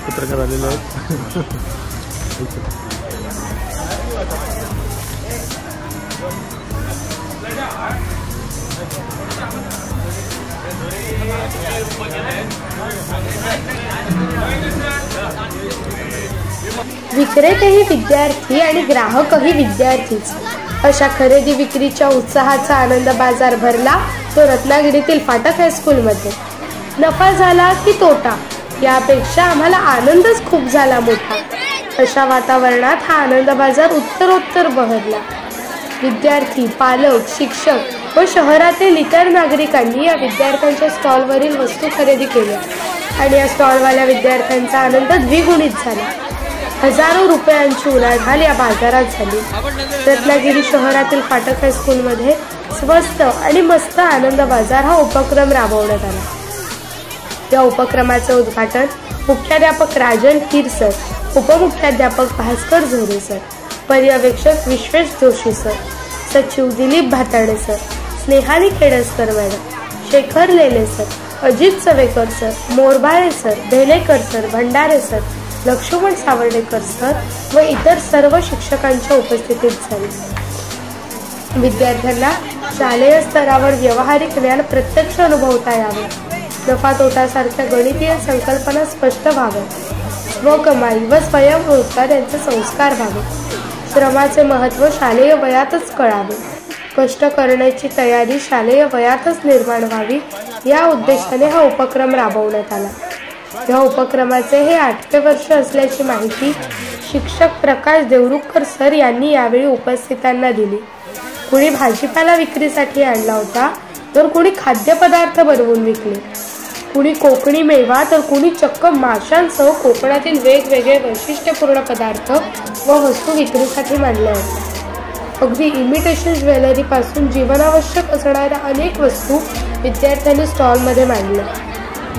पत्रकार आलेले आहेत. विक्रेतेही विद्यार्थी आणि ग्राहकही विद्यार्थीच. अशा खरेदी विक्रीच्या उत्साहाचा आनंद बाजार भरला तो रत्नागिरीतील फाटक हायस्कूलमध्ये. नफा झाला की तोटा यापेक्षा आम्हाला आनंदच खूप झाला मोठा. अशा वातावरणात हा आनंद बाजार उत्तरोत्तर बहरला. विद्यार्थी, पालक, शिक्षक व शहरातील इतर नागरिकांनी या विद्यार्थ्यांच्या स्टॉलवरील वस्तू खरेदी केल्या आणि या स्टॉलवाल्या विद्यार्थ्यांचा आनंद द्विगुणित झाला. हजारो रुपयांची उलाढाल या बाजारात झाली. रत्नागिरी शहरातील फाटक हायस्कूलमध्ये स्वस्त आणि मस्त आनंद बाजार हा उपक्रम राबवण्यात आला. या उपक्रमाचे उद्घाटन मुख्याध्यापक राजन हीर सर, उपमुख्याध्यापक भास्कर झोरे सर, पर्यवेक्षक विश्वेश जोशी सर, सचिव Dilip Bhatade sir, Snehali Khedaskar madam, Shekhar Lele sir, Ajit Chavekar sir, Morbale sir, Bhelekar sir, Bhandare sir, Laxman Sawardekar sir व इतर सर्व शिक्षकांच्या उपस्थितीत झाली. विद्यार्थ्यांना शालेय स्तरावर व्यावहारिक ज्ञान प्रत्यक्ष अनुभवता यावे, नफा तोटासारख्या गणितीय संकल्पना स्पष्ट व्हाव्यात, स्वकमाई व स्वयंरोजगार यांचे संस्कार व्हावे, श्रमाचे महत्त्व शालेय वयातच कळावे, कष्ट करण्याची तयारी शालेय वयातच निर्माण व्हावी या उद्देशाने हा उपक्रम राबवण्यात आला. या उपक्रमाचे हे 8वे वर्ष असल्याची माहिती शिक्षक प्रकाश देवरुखकर सर यांनी यावेळी उपस्थितांना दिली. कुणी भाजीपाला विक्रीसाठी आणला होता तर कुणी खाद्यपदार्थ बनवून विकले, कुणी कोकणी मेवा तर कुणी चक्क माशांसह कोकणातील वेगवेगळे वैशिष्ट्यपूर्ण पदार्थ व वस्तू विक्रीसाठी मांडल्या होत्या. अगदी इमिटेशन ज्वेलरी पासून जीवनावश्यक असणाऱ्या अनेक वस्तू विद्यार्थ्यांनी स्टॉलमध्ये मांडल्या.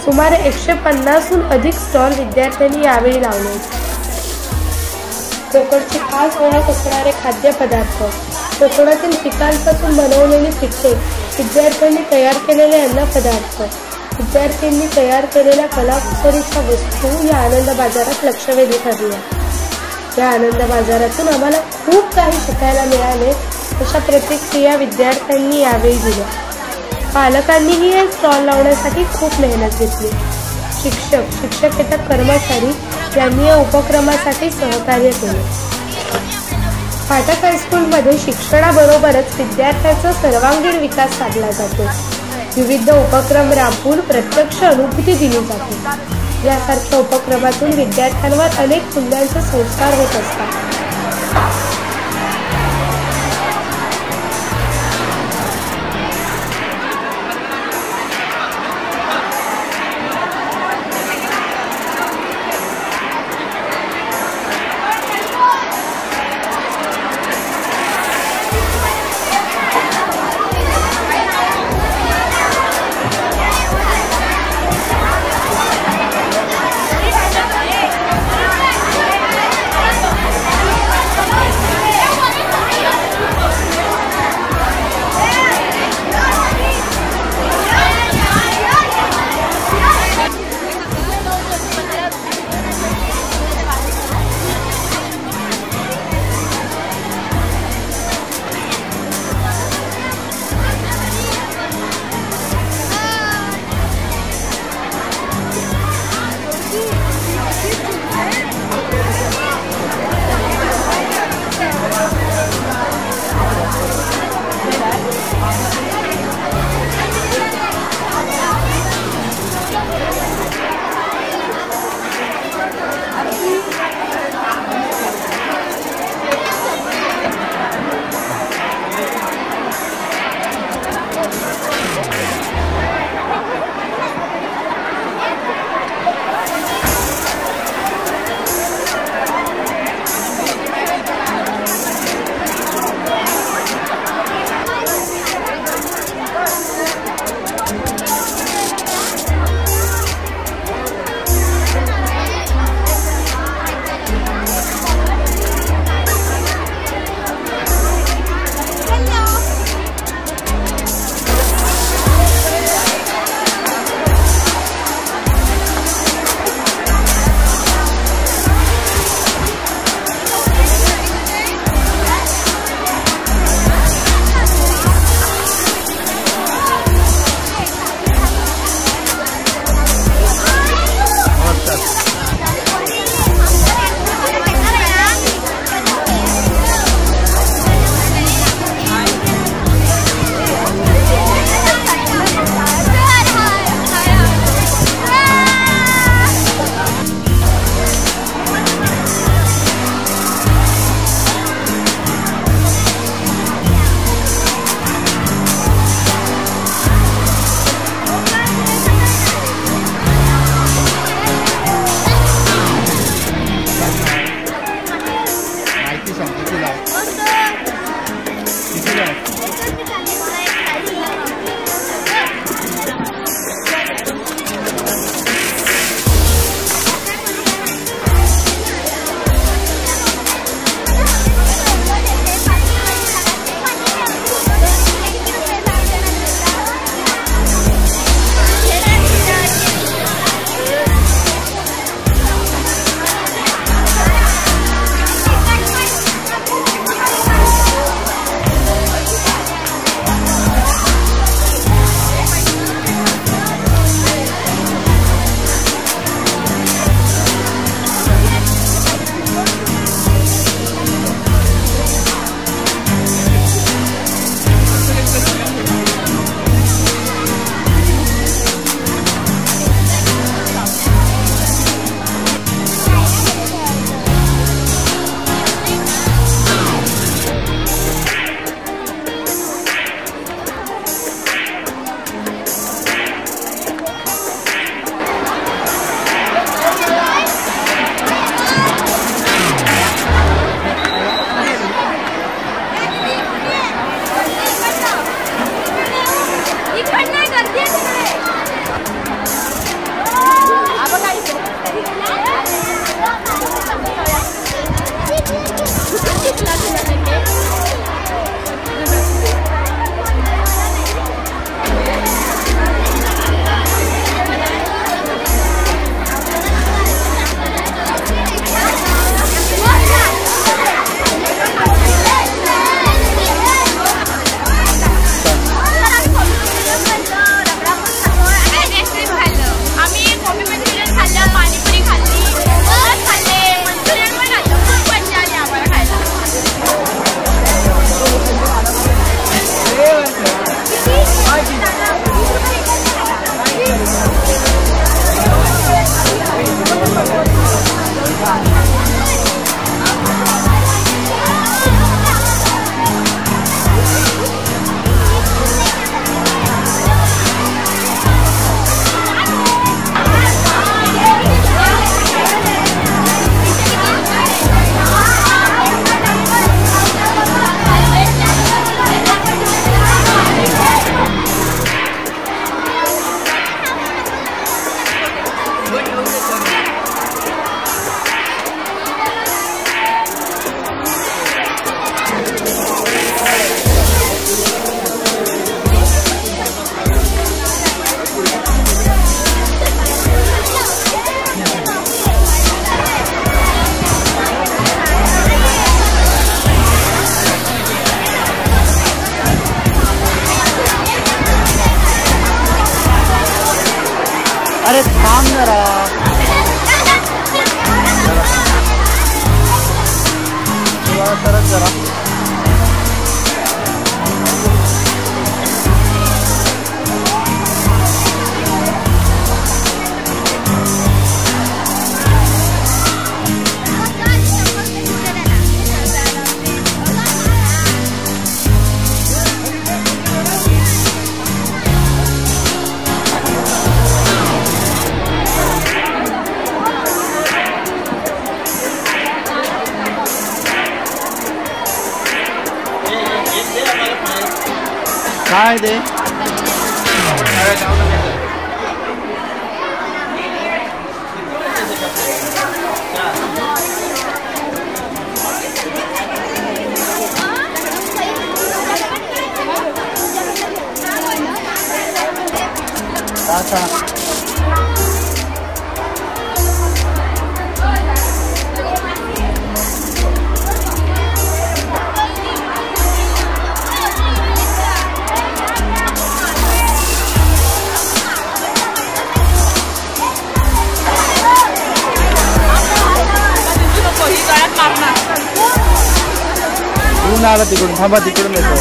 सुमारे 150हून अधिक स्टॉल विद्यार्थ्यांनी यावेळी लावले. कोकणची खास ओळख असणारे खाद्यपदार्थ, कोकणातील पिकांपासून बनवलेली पिठे, विद्यार्थ्यांनी तयार केलेले अन्नपदार्थ, विद्यार्थ्यांनी तयार केलेल्या कलाकुसरीच्या वस्तू या आनंद बाजारात लक्षवेधी ठरल्या. या आनंद बाजारातून आम्हाला खूप काही शिकायला मिळाले अशा प्रतिक्रिया विद्यार्थ्यांनी यावेळी दिल्या. पालकांनीही हे स्टॉल लावण्यासाठी खूप मेहनत घेतली. शिक्षक, शिक्षकेतर कर्मचारी यांनी या उपक्रमासाठी सहकार्य केले. फाटक हायस्कूलमध्ये शिक्षणाबरोबरच विद्यार्थ्यांचा सर्वांगीण विकास साधला जातो. विविध उपक्रम राबवून प्रत्यक्ष अनुभूती दिली जाते. यासारख्या उपक्रमातून विद्यार्थ्यांवर अनेक मूल्यांचे संस्कार होत असतात. अरे थांब जरा. सरच जरा. काय ते ऊन आला तिकडून. थांबा तिकडून येतो.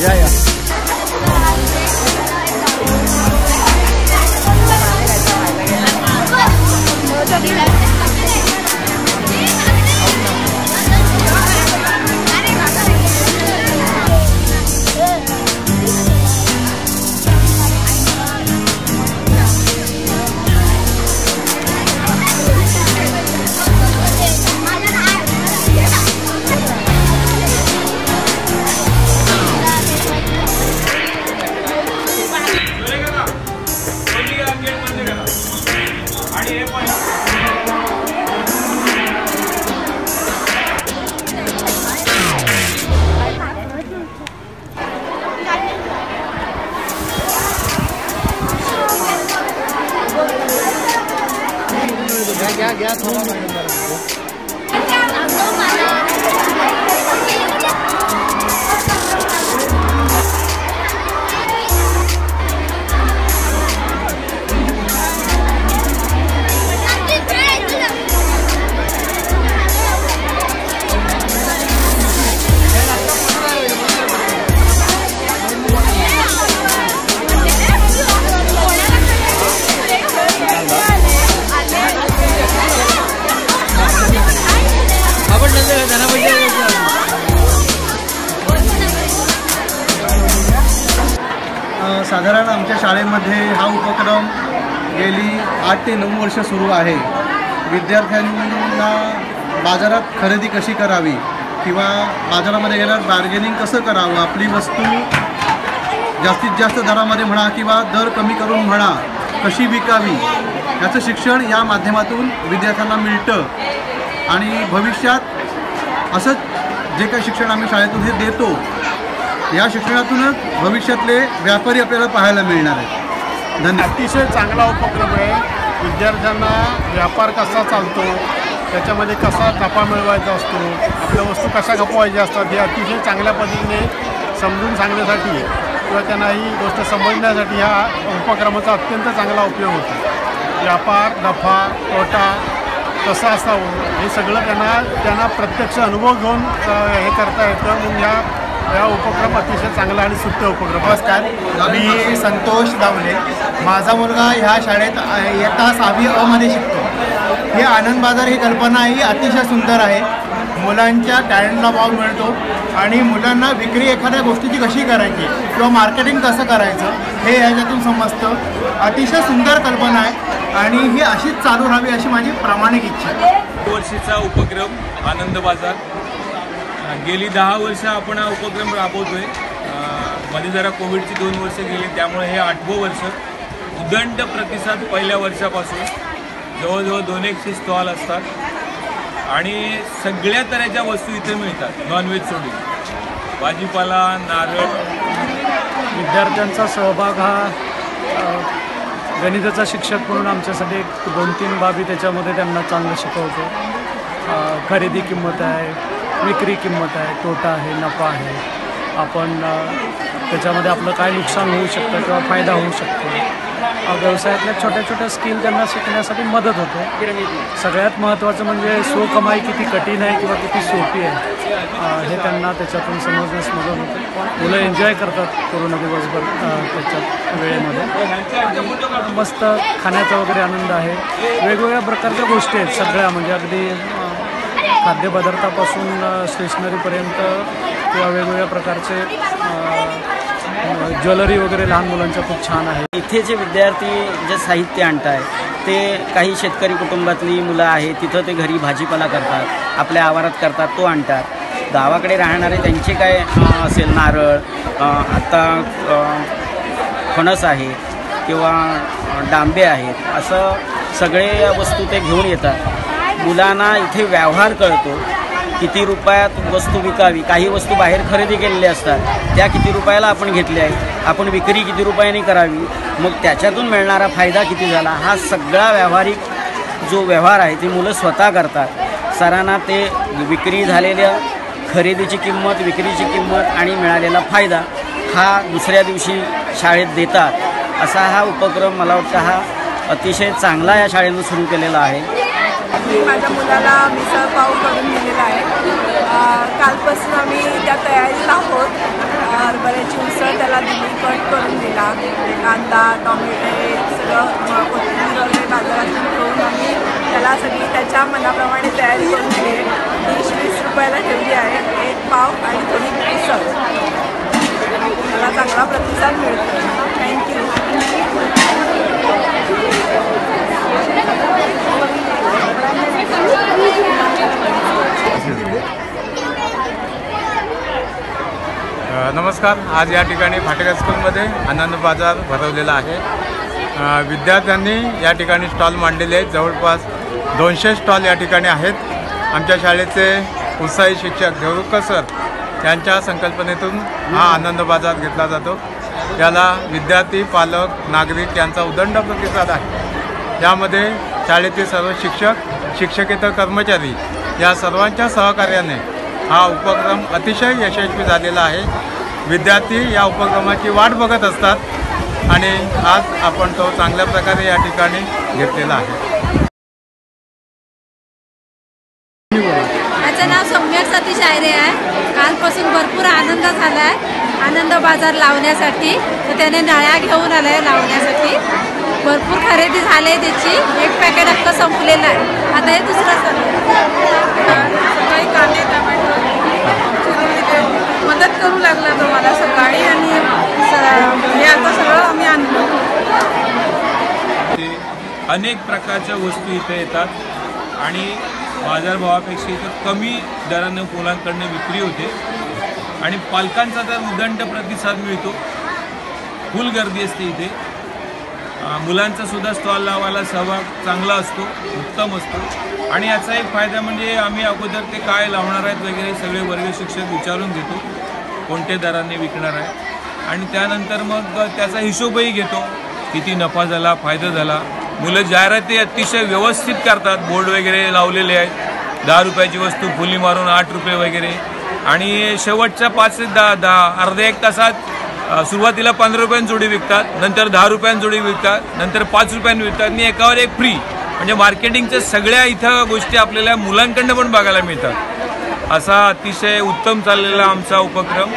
या या. घ्या थोडा साधारण आमच्या शाळेमध्ये हा उपक्रम गेली 8 ते 9 वर्ष सुरू आहे. विद्यार्थ्यांना बाजारात खरेदी कशी करावी किंवा बाजारामध्ये गेल्यावर बार्गेनिंग कसं करावं, आपली वस्तू जास्तीत जास्त दरामध्ये म्हणा किंवा दर कमी करून म्हणा कशी विकावी याचं शिक्षण या माध्यमातून विद्यार्थ्यांना मिळतं. आणि भविष्यात असंच जे काही शिक्षण आम्ही शाळेतून हे देतो या शिक्षणातूनच भविष्यातले व्यापारी आपल्याला पाहायला मिळणार आहेत. धन्यवाद. अतिशय चांगला उपक्रम आहे. विद्यार्थ्यांना व्यापार कसा चालतो, त्याच्यामध्ये कसा नफा मिळवायचा असतो, आपल्या वस्तू कशा खपवायच्या असतात हे अतिशय चांगल्या पद्धतीने समजून सांगण्यासाठी किंवा त्यांना ही गोष्ट समजण्यासाठी ह्या उपक्रमाचा अत्यंत चांगला उपयोग होतो. व्यापार नफा तोटा कसं असावं हे सगळं त्यांना प्रत्यक्ष अनुभव घेऊन हे करता येतं. म्हणून या उपक्रम अतिशय चांगला आणि सुप्त उपक्रम. नमस्कार, मी संतोष दावले. माझा मुलगा ह्या शाळेत इयत्ता 6वी अ मध्ये शिकतो. हे आनंद बाजार ही कल्पना ही अतिशय सुंदर आहे. मुलांच्या टॅलेंटला वाव मिळतो आणि मुलांना विक्री एखाद्या गोष्टीची कशी करायची किंवा मार्केटिंग कसं करायचं हे याच्यातून समजतं. अतिशय सुंदर कल्पना आहे आणि ही अशीच चालू राहावी अशी माझी प्रामाणिक इच्छा आहे. वर्षीचा उपक्रम आनंद बाजार. गेली 10 वर्ष आपण हा उपक्रम राबवतोय. मध्ये जरा कोविडची 2 वर्ष गेली, त्यामुळे हे 8वं वर्ष. उदंड प्रतिसाद पहिल्या वर्षापासून. जवळजवळ 200 स्टॉल असतात आणि सगळ्या तऱ्हेच्या वस्तू इथे मिळतात, नॉनव्हेज सोडून. भाजीपाला, नारळ. विद्यार्थ्यांचा सहभाग हा गणिताचा शिक्षक म्हणून आमच्यासाठी 2-3 बाबी त्याच्यामध्ये त्यांना चांगलं शिकवतो. खरेदी किंमत आहे, विक्री किंमत आहे, तोटा आहे, नफा आहे. आपण त्याच्यामध्ये आपलं काय नुकसान होऊ शकतं किंवा फायदा होऊ शकतो. व्यवसायातल्या छोट्या छोट्या स्किल त्यांना शिकण्यासाठी मदत होते. सगळ्यात महत्त्वाचं म्हणजे स्वकमाई किती कठीण आहे किंवा किती सोपी आहे हे त्यांना त्याच्यातून समजण्यास मदत होते. मुलं एन्जॉय करतात पूर्ण दिवसभर त्याच्यात वेळेमध्ये. मस्त खाण्याचा वगैरे आनंद आहे. वेगवेगळ्या प्रकारच्या गोष्टी आहेत सगळ्या, म्हणजे अगदी खाद्यपदार्थापासून स्टेशनरीपर्यंत किंवा वेगवेगळ्या प्रकारचे ज्वेलरी वगैरे लहान मुलांच्या खूप छान आहे. इथे जे विद्यार्थी जे साहित्य आणत आहे ते काही शेतकरी कुटुंबातली मुलं आहेत, तिथं ते घरी भाजीपाला करतात, आपल्या आवारात करतात, तो आणतात. गावाकडे राहणारे त्यांचे काय असेल, नारळ, आता फणस आहे किंवा डांबे आहेत, असं सगळे वस्तू ते घेऊन येतात. मुलांना इथे व्यवहार कळतो, किती रुपयात वस्तू विकावी. काही वस्तू बाहेर खरेदी केलेल्या असतात, त्या किती रुपयाला आपण घेतल्या आहेत, आपण विक्री किती रुपयाने करावी, मग त्याच्यातून मिळणारा फायदा किती झाला, हा सगळा व्यावहारिक जो व्यवहार आहे ते मुलं स्वतः करतात. सरांना ते विक्री झालेल्या खरेदीची किंमत, विक्रीची किंमत आणि मिळालेला फायदा हा दुसऱ्या दिवशी शाळेत देतात. असा हा उपक्रम मला वाटतं हा अतिशय चांगला या शाळेनं सुरू केलेला आहे. मी माझ्या मुलाला मिसळ पाव करून दिलेला आहे. कालपासून आम्ही त्या तयारीला आहोत. हरभऱ्याची उसळ त्याला दिली, कट करून दिला. कांदा, टोमॅटो सगळं कोथिंबीर वगैरे बाजारातून घेऊन आम्ही त्याला सगळी त्याच्या मनाप्रमाणे तयारी करून दिली. 30-20 रुपयाला ठेवली आहे. 1 पाव आणि थोडी उसळ. मला चांगला प्रतिसाद मिळतो. थँक्यू. नमस्कार. आज या ठिकाणी फाटक स्कूलमध्ये आनंद बाजार भरवलेला आहे. विद्यार्थ्यांनी या ठिकाणी स्टॉल मांडलेले आहेत. जवळपास 200 स्टॉल या ठिकाणी आहेत. आमच्या शाळेचे उत्साही शिक्षक देवरुखकर सर यांच्या संकल्पनेतून हा आनंद बाजार घेतला जातो. याला विद्यार्थी, पालक, नागरिक यांचा उदंड प्रतिसाद आहे. यामध्ये शाळेतील सर्व शिक्षक, शिक्षकेतर कर्मचारी या सर्वांच्या सहकार्याने हा उपक्रम अतिशय यशस्वी झालेला आहे. विद्यार्थी या उपक्रमाची वाट बघत असतात आणि आज आपण तो चांगल्या प्रकारे या ठिकाणी घेतलेला आहे. माझं नाव सम्यक सतीश आयरे आहे. कालपासून भरपूर आनंद झाला आहे आनंद बाजार लावण्यासाठी. तर त्याने नळ्या घेऊन आला आहे लावण्यासाठी. भरपूर खरेदी झाली आहे त्याची. 1 पॅकेट अख्खं संपलेलं आहे. आता हे दुसरं सगळी कांदे, टोमॅटो मदत करू लागला तो मला सकाळी आणि हे आता सगळं आम्ही आणलं. अनेक प्रकारच्या वस्तू इथे येतात आणि बाजारभावापेक्षा इथं कमी दरानं मुलांकडनं विक्री होते आणि पालकांचा तर उदंड प्रतिसाद मिळतो. फुल गर्दी असते इथे. मुलांचा सुद्धा स्टॉल लावायला सहभाग चांगला असतो, उत्तम असतो. आणि याचा एक फायदा म्हणजे आम्ही अगोदर ते काय लावणार आहेत वगैरे सगळे वर्ग शिक्षक विचारून घेतो, कोणत्या दराने विकणार आहे. आणि त्यानंतर मग त्याचा हिशोबही घेतो, किती नफा झाला, फायदा झाला. मुलं जाहिराती अतिशय व्यवस्थित करतात. बोर्ड वगैरे लावलेले आहेत. 10 रुपयाची वस्तू फुली मारून 8 रुपये वगैरे. आणि शेवटच्या 5 ते 10 अर्ध्या 1 तासात सुरुवातीला 15 रुपयांनी जोडी विकतात, नंतर 10 रुपयांनी जोडी विकतात, नंतर 5 रुपयांनी विकतात आणि एकावर एक फ्री. म्हणजे मार्केटिंगच्या सगळ्या इथं गोष्टी आपल्याला मुलांकडनं पण बघायला मिळतात. असा अतिशय उत्तम चाललेला आमचा उपक्रम.